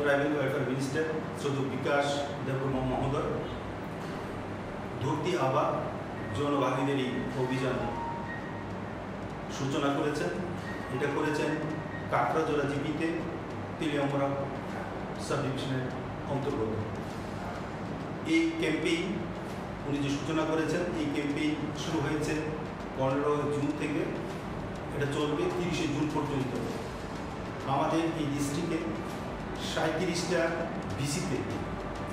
Tribal welfare minister শ্রদ্ধেয় বিকাশ দেববর্মা মহোদয় ধরতি আবা জনভাগীদারি অভিযান সূচনা করেছেন। এটা করেছেন কাকড়াজোড়া জিপিতে তেলিয়ামুড়া সাব ডিভিশনের অন্তর্গত। এই ক্যাম্পেইন উনি যে সূচনা করেছেন, এই ক্যাম্পেইন শুরু হয়েছে 15 জুন থেকে, এটা চলবে 30 জুন পর্যন্ত। আমাদের এই ডিস্ট্রিক্টে 37টা ভিসিতে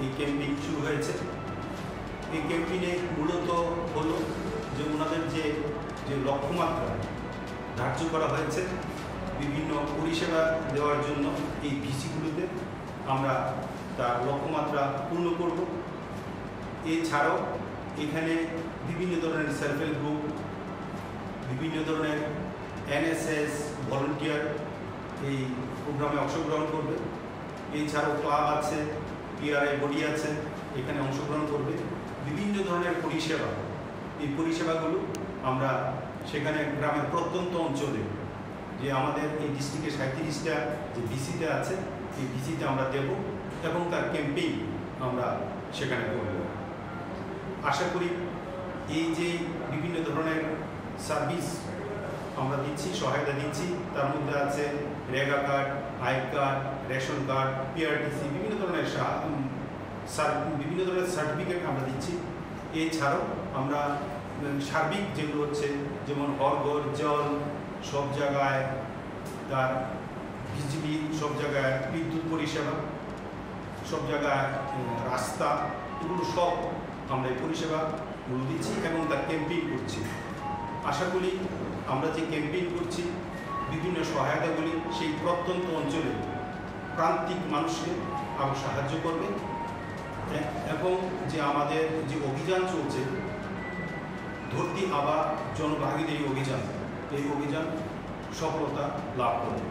এই ক্যাম্পেইন শুরু হয়েছে। এই ক্যাম্পেইনে মূলত হলো যে ওনাদের যে লক্ষ্যমাত্রা ধার্য করা হয়েছে বিভিন্ন পরিষেবা দেওয়ার জন্য এই ভিসিগুলোতে আমরা তার লক্ষ্যমাত্রা পূর্ণ করব। এছাড়াও এখানে বিভিন্ন ধরনের সেলফ হেল্প গ্রুপ, বিভিন্ন ধরনের এনএসএস ভলান্টিয়ার এই প্রোগ্রামে অংশগ্রহণ করবে। এছাড়াও ক্লাব আছে, পিআরআই বডি আছে, এখানে অংশগ্রহণ করবে। বিভিন্ন ধরনের পরিষেবা, এই পরিষেবাগুলো আমরা সেখানে গ্রামের প্রত্যন্ত অঞ্চলে যে আমাদের এই ডিস্ট্রিক্টের 37টা যে ভিসিতে আছে, এই ভিসিতে আমরা দেব এবং তার ক্যাম্পেইন আমরা সেখানে করব। আশা করি এই যে বিভিন্ন ধরনের সার্ভিস আমরা দিচ্ছি, সহায়তা দিচ্ছি, তার মধ্যে আছে REGA card, I card, ration card, PRTC, বিভিন্ন ধরনের সার্টিফিকেট আমরা দিচ্ছি। এছাড়াও আমরা সার্বিক যেগুলো হচ্ছে যেমন ঘর জল সব জায়গায়, তার বিজলি সব জায়গায়, বিদ্যুৎ পরিষেবা সব জায়গায়, রাস্তা, এগুলো সব আমরা এই পরিষেবাগুলো দিচ্ছি এবং তার ক্যাম্পেইন করছি। আশা করি আমরা যে ক্যাম্পেইন করছি, বিভিন্ন সহায়তাগুলি সেই প্রত্যন্ত অঞ্চলে প্রান্তিক মানুষকে আরও সাহায্য করবে এবং যে আমাদের যে অভিযান চলছে ধরতি আবা জনভাগীদারি অভিযান, এই অভিযান সফলতা লাভ করবে।